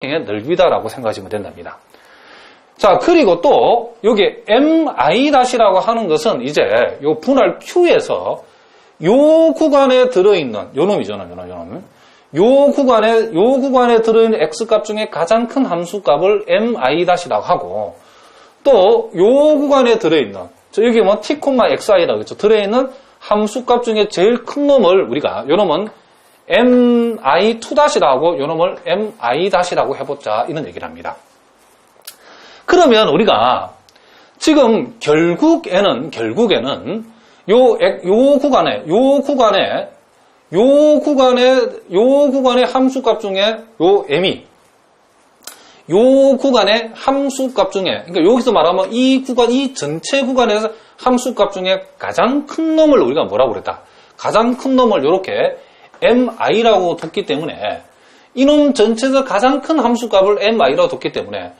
사각형의 넓이다라고 생각하시면 된답니다. 자, 그리고 또 여기 mi-라고 하는 것은 이제 요 분할 Q에서 요 구간에 들어있는 요 놈이죠, 요놈. 요 구간에 들어있는 x값 중에 가장 큰 함수값을 mi-라고 하고, 또 요 구간에 들어있는 여기 뭐 t, xi라고 했죠. 들어있는 함수값 중에 제일 큰 놈을 우리가 요 놈은 mi2-라고 하고 요 놈을 mi-라고 해보자, 이런 얘기를 합니다. 그러면 우리가 지금 결국에는 요 구간의 함수값 중에 요 m이 요 구간의 함수값 중에, 그러니까 여기서 말하면 이 전체 구간에서 함수값 중에 가장 큰 놈을 우리가 뭐라고 그랬다? 가장 큰 놈을 이렇게 mi라고 뒀기 때문에, 이놈 전체에서 가장 큰 함수값을 mi라고 뒀기 때문에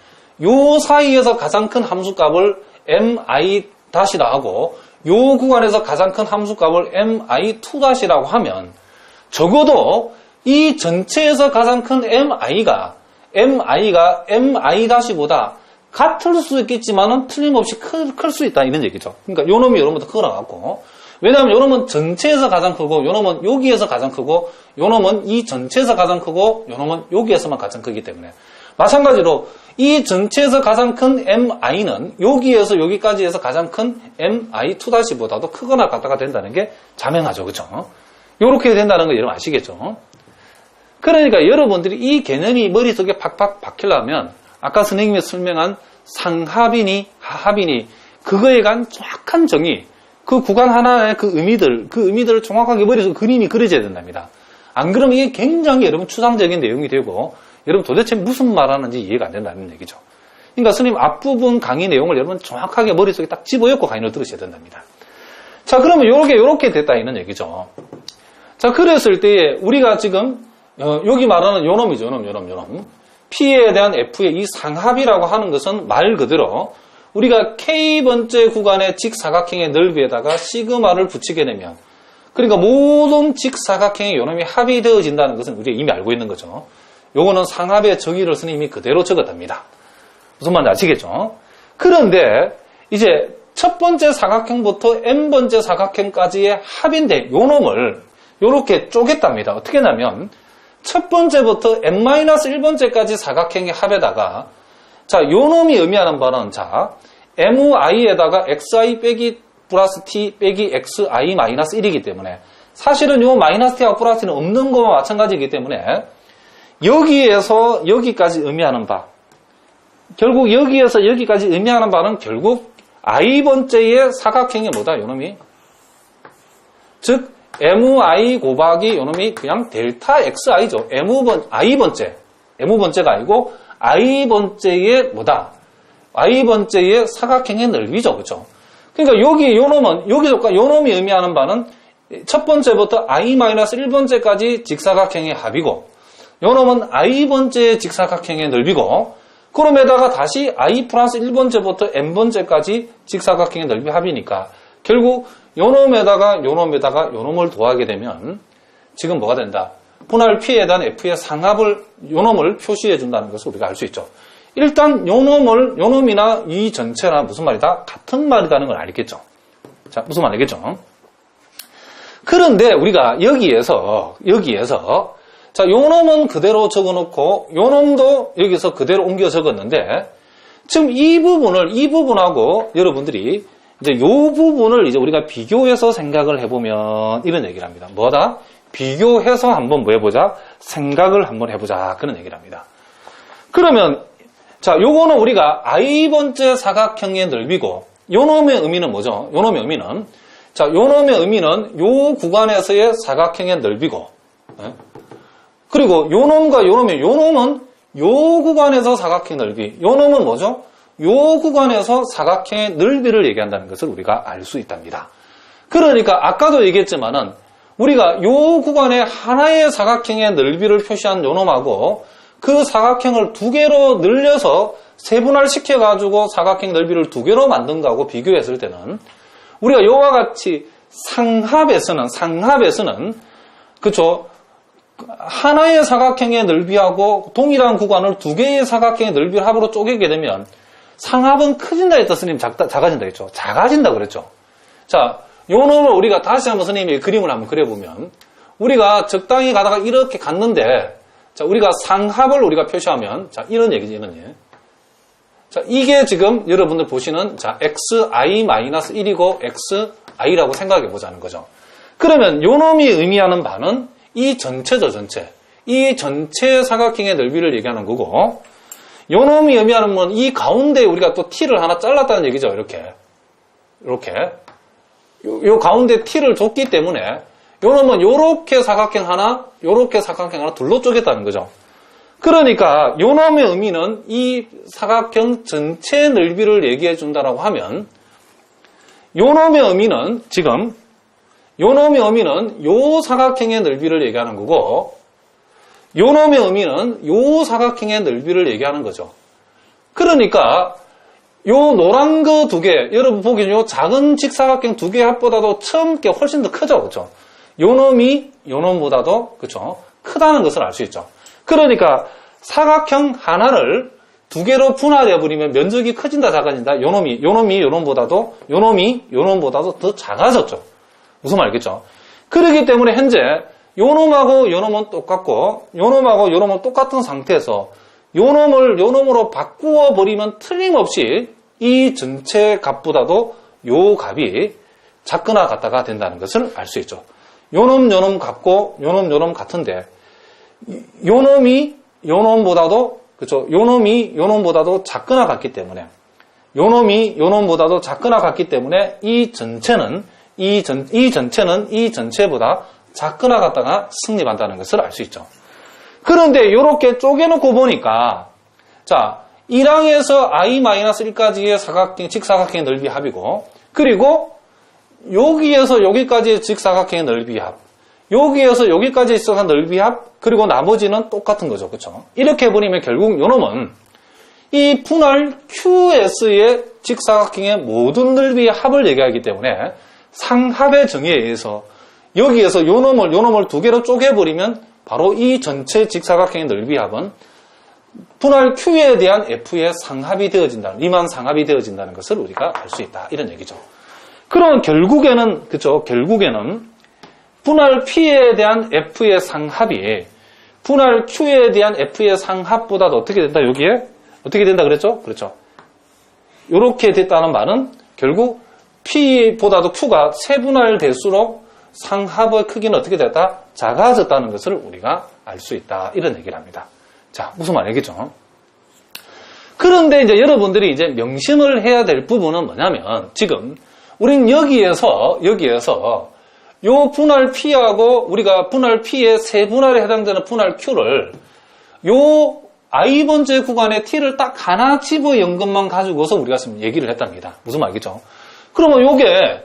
요 사이에서 가장 큰 함수값을 mi-라 하고 요 구간에서 가장 큰 함수값을 mi2-라고 하면, 적어도 이 전체에서 가장 큰 mi가 mi-보다 같을 수 있겠지만은 틀림없이 클 수 있다, 이런 얘기죠. 그러니까 요 놈이 요놈보다 크거나갖고, 왜냐하면 요 놈은 전체에서 가장 크고 요 놈은 여기에서 가장 크고 요 놈은 이 전체에서 가장 크고 요 놈은 여기에서만 가장 크기 때문에, 마찬가지로 이 전체에서 가장 큰 mi는 여기에서 여기까지에서 가장 큰 mi2-보다도 크거나 같다가 된다는 게 자명하죠, 그렇죠? 이렇게 된다는 거 여러분 아시겠죠? 그러니까 여러분들이 이 개념이 머릿속에 팍팍 박히려면 아까 선생님이 설명한 상합이니 하합이니 그거에 관한 정확한 정의, 그 구간 하나의 그 의미들을 정확하게 머릿속에 그림이 그려져야 된답니다. 안 그러면 이게 굉장히 여러분 추상적인 내용이 되고 여러분 도대체 무슨 말하는지 이해가 안 된다는 얘기죠. 그러니까 선생님 앞부분 강의 내용을 여러분 정확하게 머릿속에 딱 집어넣고 강의를 들으셔야 된답니다. 자, 그러면 요렇게 됐다, 이런 얘기죠. 자, 그랬을 때에 우리가 지금 여기 말하는 요놈이죠, 요놈. P에 대한 F의 이 상합이라고 하는 것은 말 그대로 우리가 K번째 구간의 직사각형의 넓이에다가 시그마를 붙이게 되면, 그러니까 모든 직사각형의 요놈이 합이 되어진다는 것은 우리가 이미 알고 있는 거죠. 요거는 상합의 정의를 스님이 그대로 적었답니다. 무슨 말인지 아시겠죠? 그런데 이제 첫 번째 사각형부터 n번째 사각형까지의 합인데 요 놈을 요렇게 쪼갰답니다. 어떻게 하냐면 첫 번째부터 n-1번째까지 사각형의 합에다가, 자, 요 놈이 의미하는 바는, 자, mi에다가 xi 빼기 플러스 t 빼기 xi 마이너스 1이기 때문에 사실은 요 마이너스 t하고 플러스 t는 없는 거와 마찬가지이기 때문에 여기에서 여기까지 의미하는 바, 결국 여기에서 여기까지 의미하는 바는 결국 i번째의 사각형이 뭐다? 요놈이, 즉 mi 곱하기 요놈이 그냥 델타 xi죠. m번째가 아니고 i번째의 뭐다? i번째의 사각형의 넓이죠, 그렇죠? 그러니까 여기 요놈은 여기서까 요놈이 의미하는 바는 첫 번째부터 i-1번째까지 직사각형의 합이고, 요놈은 i번째의 직사각형의 넓이고, 그럼에다가 다시 i 플러스 1번째부터 n번째까지 직사각형의 넓이 합이니까 결국 요놈에다가 요놈을 더하게 되면 지금 뭐가 된다? 분할 P에 대한 F의 상합을 요놈을 표시해 준다는 것을 우리가 알 수 있죠. 일단 요놈이나 이 전체나 무슨 말이다? 같은 말이라는 걸 알겠죠. 자, 무슨 말 알겠죠? 그런데 우리가 여기에서 자, 요놈은 그대로 적어놓고 요놈도 여기서 그대로 옮겨 적었는데, 지금 이 부분하고 여러분들이 이제 요 부분을 이제 우리가 비교해서 생각을 해보면 이런 얘기를 합니다. 뭐다? 비교해서 한번 뭐 해보자? 생각을 한번 해보자. 그런 얘기를 합니다. 그러면, 자, 요거는 우리가 i번째 사각형의 넓이고, 요놈의 의미는 뭐죠? 요놈의 의미는 요 구간에서의 사각형의 넓이고, 그리고 요놈과 요놈은 요 구간에서 사각형의 넓이, 요놈은 뭐죠? 요 구간에서 사각형의 넓이를 얘기한다는 것을 우리가 알 수 있답니다. 그러니까 아까도 얘기했지만은 우리가 요 구간에 하나의 사각형의 넓이를 표시한 요놈하고 그 사각형을 두 개로 늘려서 세분할시켜가지고 사각형 넓이를 두 개로 만든 거하고 비교했을 때는 우리가 요와 같이 상합에서는 그쵸? 하나의 사각형의 넓이하고 동일한 구간을 두 개의 사각형의 넓이를 합으로 쪼개게 되면 상합은 커진다 했다, 스님. 작아진다 했죠. 작아진다 그랬죠. 자, 요 놈을 우리가 다시 한번 스님이 그림을 한번 그려보면, 우리가 적당히 가다가 이렇게 갔는데, 자, 우리가 상합을 우리가 표시하면, 자, 이런 얘기지, 이런 얘기. 자, 이게 지금 여러분들 보시는, 자, xi-1이고 xi라고 생각해 보자는 거죠. 그러면 요 놈이 의미하는 바는 이 전체죠, 전체. 이 전체 사각형의 넓이를 얘기하는 거고, 요 놈이 의미하는 건 이 가운데 우리가 또 t를 하나 잘랐다는 얘기죠, 이렇게. 이렇게. 요 가운데 t를 줬기 때문에, 요 놈은 요렇게 사각형 하나, 요렇게 사각형 하나 둘로 쪼갰다는 거죠. 그러니까 요 놈의 의미는 이 사각형 전체 넓이를 얘기해 준다라고 하면, 요 놈의 의미는 지금 요 놈의 의미는 요 사각형의 넓이를 얘기하는 거고, 요 놈의 의미는 요 사각형의 넓이를 얘기하는 거죠. 그러니까 요 노란 거 두 개, 여러분 보기엔 요 작은 직사각형 두 개 합보다도 처음 게 훨씬 더 크죠, 그렇죠? 요 놈이 요 놈보다도 그렇죠, 크다는 것을 알 수 있죠. 그러니까 사각형 하나를 두 개로 분할해 버리면 면적이 커진다, 작아진다. 요 놈이 요 놈보다도 요 놈보다도 더 작아졌죠. 무슨 말이겠죠? 그렇기 때문에 현재 요 놈하고 요 놈은 똑같고 요 놈하고 요 놈은 똑같은 상태에서 요 놈으로 바꾸어 버리면 틀림없이 이 전체 값보다도 요 값이 작거나 같다가 된다는 것을 알 수 있죠. 요 놈 같고 요 놈 같은데 요 놈이 요 놈보다도 그렇죠. 요 놈이 요 놈보다도 작거나 같기 때문에 요 놈이 요 놈보다도 작거나 같기 때문에 이 전체는 이 전체보다 작거나 같다가 성립한다는 것을 알 수 있죠. 그런데 이렇게 쪼개놓고 보니까 자 1항에서 i-1까지의 사각형, 직사각형의 넓이 합이고 그리고 여기에서 여기까지의 직사각형의 넓이 합 여기에서 여기까지 있어서 넓이 합 그리고 나머지는 똑같은 거죠. 그렇죠? 이렇게 해버리면 결국 요놈은 이 분할 QS의 직사각형의 모든 넓이의 합을 얘기하기 때문에 상합의 정의에 의해서 여기에서 요 놈을 두 개로 쪼개버리면 바로 이 전체 직사각형의 넓이 합은 분할 Q에 대한 F의 상합이 되어진다. 리만 상합이 되어진다는 것을 우리가 알 수 있다. 이런 얘기죠. 그러면 결국에는 그죠? 결국에는 분할 P에 대한 F의 상합이 분할 Q에 대한 F의 상합보다도 어떻게 된다? 여기에 어떻게 된다 그랬죠? 그렇죠. 이렇게 됐다는 말은 결국 P보다도 Q가 세분할될수록 상합의 크기는 어떻게 됐다? 작아졌다는 것을 우리가 알 수 있다. 이런 얘기를 합니다. 자, 무슨 말이겠죠? 그런데 이제 여러분들이 이제 명심을 해야 될 부분은 뭐냐면 지금 우린 여기에서 요 분할 P하고 우리가 분할 P의 세분할에 해당되는 분할 Q를 요 i번째 구간에 T를 딱 하나 집어연 것만 가지고서 우리가 지금 얘기를 했답니다. 무슨 말이겠죠? 그러면 요게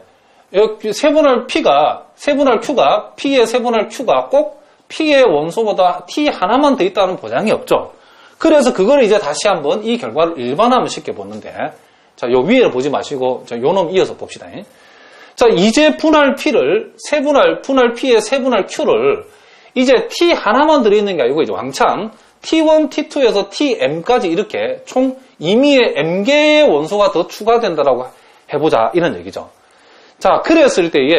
세분할 Q가 P의 세분할 Q가 꼭 P의 원소보다 T 하나만 더 있다는 보장이 없죠. 그래서 그걸 이제 다시 한번 이 결과를 일반화하면 쉽게 보는데 자, 요 위에를 보지 마시고 자, 요 놈 이어서 봅시다. 자, 이제 분할 P를 분할 P의 세분할 Q를 이제 T 하나만 들어있는 게 아니고 이제 왕창 T1, T2에서 Tm까지 이렇게 총 임의의 M개의 원소가 더 추가된다라고 해보자 이런 얘기죠. 자, 그랬을 때에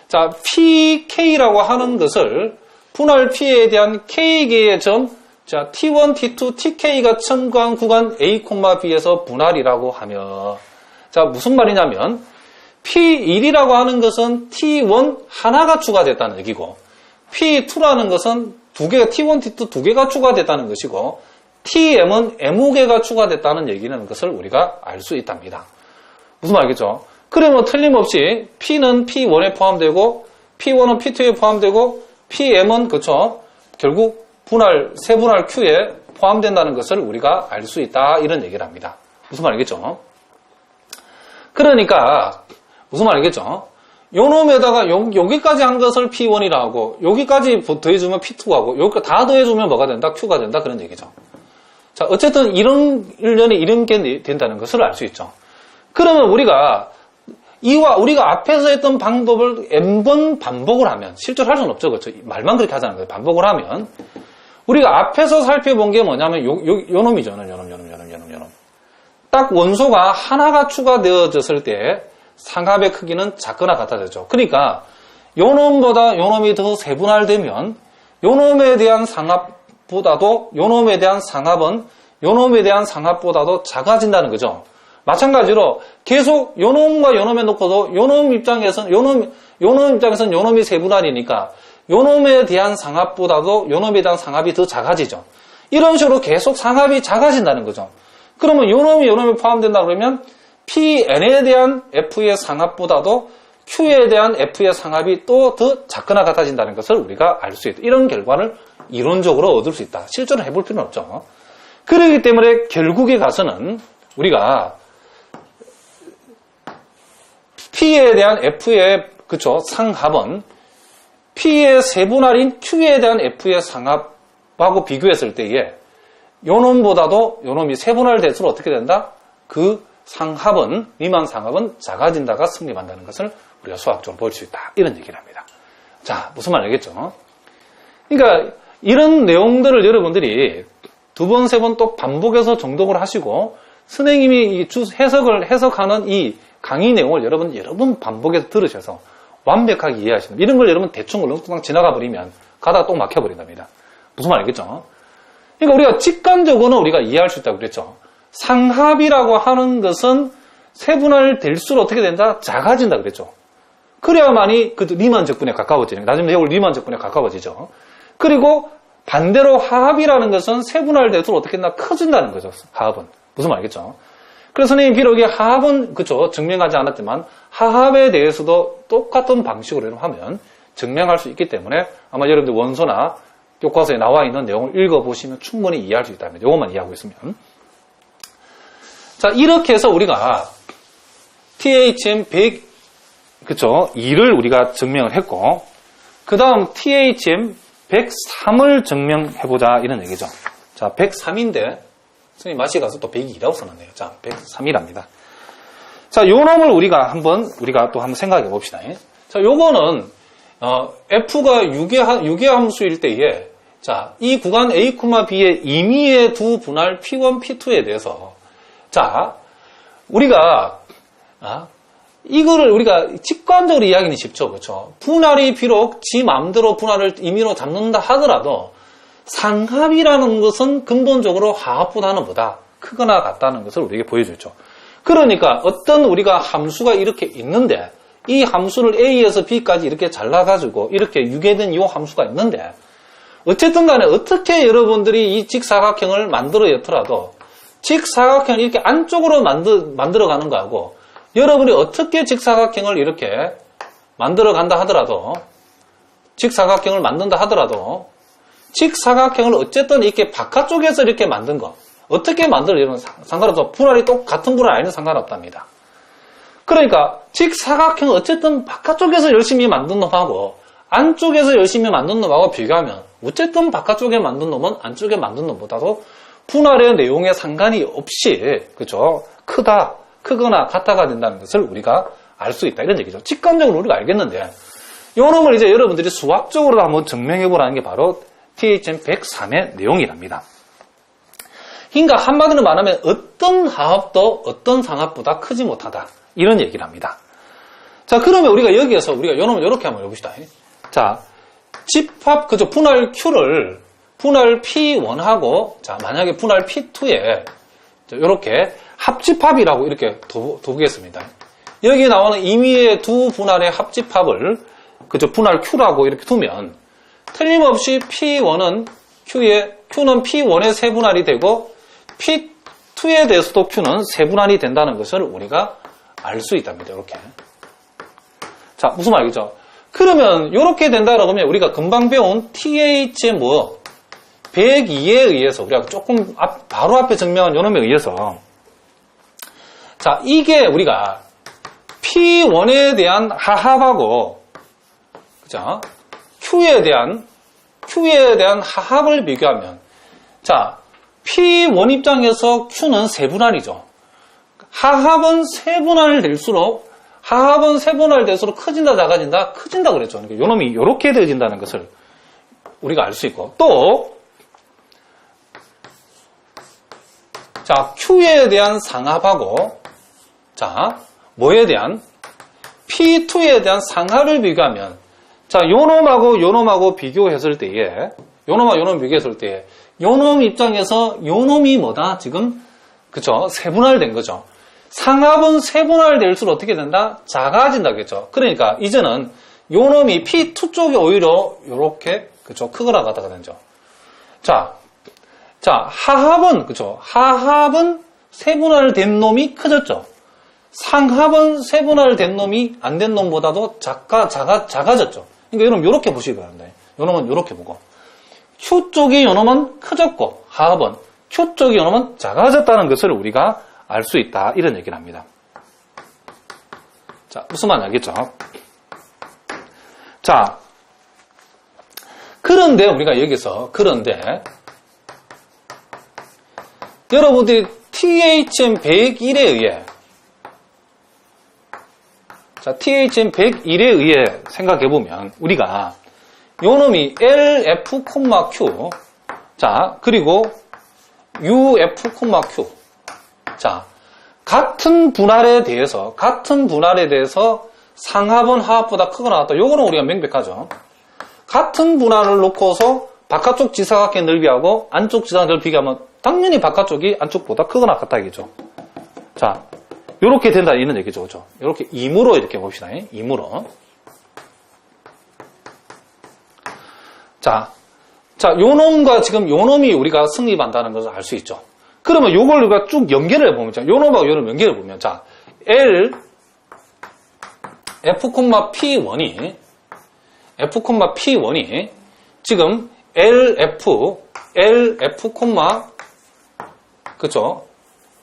자, PK라고 하는 것을 분할 P에 대한 K개의 점 자, T1, T2, TK가 첨가한 구간 A, B에서 분할이라고 하며 자, 무슨 말이냐면 P1이라고 하는 것은 T1 하나가 추가됐다는 얘기고 P2라는 것은 두 개가 T1, T2 두 개가 추가됐다는 것이고 TM은 M개가 추가됐다는 얘기는 것을 우리가 알 수 있답니다. 무슨 말이겠죠? 그러면 틀림없이 P는 P1에 포함되고 P1은 P2에 포함되고 PM은 그렇죠? 결국 세분할 Q에 포함된다는 것을 우리가 알 수 있다 이런 얘기를 합니다. 무슨 말이겠죠? 그러니까 무슨 말이겠죠? 요 놈에다가 여기까지 한 것을 P1이라 하고 여기까지 더해주면 P2 하고 여기까지 다 더해주면 뭐가 된다? Q가 된다 그런 얘기죠. 자, 어쨌든 이런 일련에 이런 게 된다는 것을 알 수 있죠. 그러면 우리가 이와 우리가 앞에서 했던 방법을 n번 반복을 하면, 실제로 할 수는 없죠. 그렇죠? 말만 그렇게 하자는 거예요. 반복을 하면. 우리가 앞에서 살펴본 게 뭐냐면, 요 놈이죠. 요 놈. 딱 원소가 하나가 추가되어졌을 때 상합의 크기는 작거나 같아졌죠. 그러니까, 요 놈보다 요 놈이 더 세분할되면, 요 놈에 대한 상합보다도, 요 놈에 대한 상합은 요 놈에 대한 상합보다도 작아진다는 거죠. 마찬가지로 계속 요 놈과 요 놈에 놓고도 요 놈 입장에서는 요 놈이 세분할이니까 요 놈에 대한 상합보다도 요 놈에 대한 상합이 더 작아지죠. 이런 식으로 계속 상합이 작아진다는 거죠. 그러면 요 놈이 포함된다 그러면 Pn에 대한 F의 상합보다도 Q에 대한 F의 상합이 또 더 작거나 같아진다는 것을 우리가 알 수 있다. 이런 결과를 이론적으로 얻을 수 있다. 실제로 해볼 필요는 없죠. 그렇기 때문에 결국에 가서는 우리가 P에 대한 F의 상합은 P의 세분할인 Q에 대한 F의 상합하고 비교했을 때에 요 놈보다도 요 놈이 세분할될수록 어떻게 된다? 그 상합은, 미만 상합은 작아진다가 성립한다는 것을 우리가 수학적으로 볼 수 있다. 이런 얘기를 합니다. 자, 무슨 말 알겠죠? 그러니까 이런 내용들을 여러분들이 두 번, 세 번 또 반복해서 정독을 하시고 선생님이 해석하는 이 강의 내용을 여러 번 반복해서 들으셔서 완벽하게 이해하시는 이런 걸 여러분 대충 얼렁뚱땅 지나가 버리면 가다가 또 막혀버린답니다. 무슨 말 알겠죠? 그러니까 우리가 직관적으로는 우리가 이해할 수 있다고 그랬죠. 상합이라고 하는 것은 세분할 될수록 어떻게 된다? 작아진다 그랬죠. 그래야만이 그 리만 적분에 가까워지는, 나중에 이걸 리만 적분에 가까워지죠. 그리고 반대로 하합이라는 것은 세분할 될수록 어떻게 된다? 커진다는 거죠. 하합은. 무슨 말 알겠죠? 그래서 선생님이 비록 이 하합은 증명하지 않았지만 하합에 대해서도 똑같은 방식으로 하면 증명할 수 있기 때문에 아마 여러분들 원소나 교과서에 나와 있는 내용을 읽어보시면 충분히 이해할 수 있다면 이것만 이해하고 있으면 자 이렇게 해서 우리가 THM 100 2를 우리가 증명을 했고 그 다음 THM 103을 증명해보자 이런 얘기죠. 자 103인데 선생님 맛이 가서 또 102라고 써놨네요. 자, 103이랍니다. 자, 요 놈을 우리가 또 한번 생각해 봅시다. 자, 요거는, F가 유계 함수일 때에, 자, 이 구간 A, B의 임의의 두 분할 P1, P2에 대해서, 자, 우리가, 이거를 우리가 직관적으로 이야기는 쉽죠. 그렇죠? 분할이 비록 지 마음대로 분할을 임의로 잡는다 하더라도, 상합이라는 것은 근본적으로 하합보다는 보다 크거나 같다는 것을 우리에게 보여주죠. 그러니까 어떤 우리가 함수가 이렇게 있는데 이 함수를 A에서 B까지 이렇게 잘라가지고 이렇게 유계된 이 함수가 있는데 어쨌든 간에 어떻게 여러분들이 이 직사각형을 만들어였더라도 직사각형을 이렇게 안쪽으로 만들어가는 거하고 여러분이 어떻게 직사각형을 이렇게 만들어간다 하더라도 직사각형을 만든다 하더라도 직사각형을 어쨌든 이렇게 바깥쪽에서 이렇게 만든 거 어떻게 만들어지는 상관없어. 분할이 같은 분할 아니면 상관없답니다. 그러니까 직사각형을 어쨌든 바깥쪽에서 열심히 만든 놈하고 안쪽에서 열심히 만든 놈하고 비교하면 어쨌든 바깥쪽에 만든 놈은 안쪽에 만든 놈보다도 분할의 내용에 상관이 없이 그죠? 크거나 같아가 된다는 것을 우리가 알 수 있다 이런 얘기죠. 직관적으로 우리가 알겠는데 이 놈을 이제 여러분들이 수학적으로 한번 증명해 보라는 게 바로 THM 103의 내용이랍니다. 그러니까 한마디로 말하면 어떤 하합도 어떤 상합보다 크지 못하다. 이런 얘기를 합니다. 자, 그러면 우리가 여기에서 우리가 요놈을 이렇게 한번 해봅시다. 자, 집합, 분할 Q를 분할 P1하고, 자, 만약에 분할 P2에 이렇게 합집합이라고 이렇게 두겠습니다. 여기 나오는 임의의 두 분할의 합집합을 분할 Q라고 이렇게 두면 틀림없이 P1은 Q는 P1의 세분할이 되고 P2에 대해서도 Q는 세분할이 된다는 것을 우리가 알 수 있답니다. 이렇게. 자, 무슨 말이죠? 그러면 이렇게 된다 그러면 우리가 금방 배운 TH의 102에 의해서 우리가 조금 바로 앞에 증명한 요놈에 의해서 자, 이게 우리가 P1에 대한 하합하고 그죠? Q에 대한 하합을 비교하면 자, P1 입장에서 Q는 세분할이죠. 하합은 세분할 될수록 하합은 세분화될수록 커진다, 작아진다? 커진다 그랬죠. 그러니까 요놈이 이렇게 되어진다는 것을 우리가 알 수 있고, 또 자, Q에 대한 상합하고, 자, 뭐에 대한? P2에 대한 상합을 비교하면, 자, 요놈하고 비교했을 때에, 요놈하고 요놈 비교했을 때에, 요놈 입장에서 요놈이 뭐다? 지금, 그쵸? 세분화된 거죠. 상합은 세분화될수록 어떻게 된다? 작아진다겠죠. 그러니까, 이제는 요놈이 P2 쪽이 오히려 요렇게, 그쵸? 크거나 같다가 되죠. 자, 하합은, 그쵸? 하합은 세분화를 된 놈이 커졌죠. 상합은 세분화를 된 놈이 안 된 놈보다도 작아졌죠. 그러니까 여러분, 요렇게 보시기 바랍니다. 요놈은 요렇게 보고. Q 쪽이 요놈은 커졌고, 하합은 Q 쪽이 요놈은 작아졌다는 것을 우리가 알 수 있다. 이런 얘기를 합니다. 자, 무슨 말인지 알겠죠? 자, 그런데 우리가 여기서, 여러분들이 THM101에 의해, 자, THM101에 의해 생각해보면, 우리가, 요 놈이 LF, Q, 자, 그리고 UF, Q. 자, 같은 분할에 대해서 상합은 하합보다 크거나 같다. 요거는 우리가 명백하죠. 같은 분할을 놓고서 바깥쪽 지사각형 넓이하고 안쪽 지사각형 넓이 비교하면 당연히 바깥쪽이 안쪽보다 크거나 같다 이겠죠. 자, 요렇게 된다 이런 얘기죠. 그죠? 요렇게 임으로 이렇게 봅시다. 임으로. 자, 요놈과 지금 요놈이 우리가 성립한다는 것을 알 수 있죠. 그러면 요걸 우리가 쭉 연결을 해보면, 자, 요놈하고 요놈 연결을 해보면, 자, L, F, P1이, 지금 LF, 그쵸?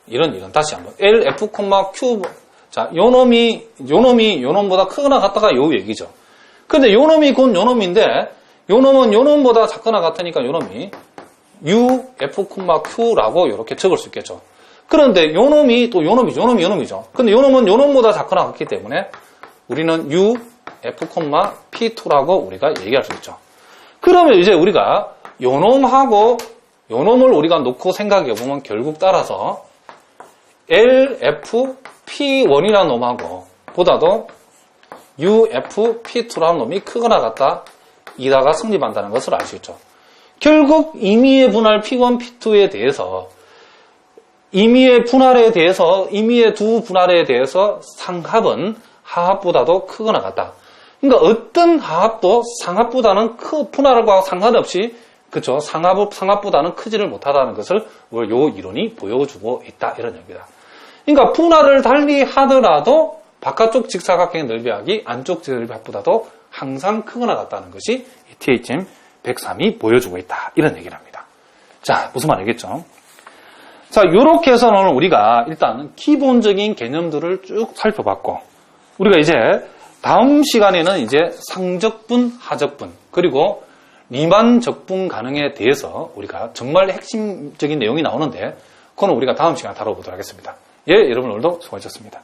이런, 다시 한번. LF, Q, 자, 요놈보다 크거나 같다가 요 얘기죠. 근데 요놈이 곧 요놈인데, 요놈은 요놈보다 작거나 같으니까 요놈이 UF, Q라고 이렇게 적을 수 있겠죠. 그런데 요놈이 또 요놈이죠. 근데 요놈은 요놈보다 작거나 같기 때문에 우리는 UF, P2라고 우리가 얘기할 수 있죠. 그러면 이제 우리가 요놈하고 요놈을 우리가 놓고 생각해 보면 결국 따라서 LF, P1이라는 놈하고 보다도 UF, P2라는 놈이 크거나 같다. 이다가 성립한다는 것을 알 수 있죠. 결국 임의의 분할 P1, P2에 대해서 임의의 두 분할에 대해서 상합은 하합보다도 크거나 같다. 그러니까 어떤 하합도 상합보다는 분할과 상관없이 그렇죠. 상합보다는 크지를 못하다는 것을 요 이론이 보여주고 있다 이런 얘기입니다. 그러니까 분할을 달리 하더라도 바깥쪽 직사각형의 넓이하기 안쪽 넓이보다도 항상 크거나 같다는 것이 THM 103이 보여주고 있다. 이런 얘기를 합니다. 자, 무슨 말 알겠죠? 자, 요렇게 해서는 우리가 일단 기본적인 개념들을 쭉 살펴봤고, 우리가 이제 다음 시간에는 이제 상적분, 하적분, 그리고 리만 적분 가능에 대해서 우리가 정말 핵심적인 내용이 나오는데, 그거는 우리가 다음 시간에 다뤄보도록 하겠습니다. 예, 여러분 오늘도 수고하셨습니다.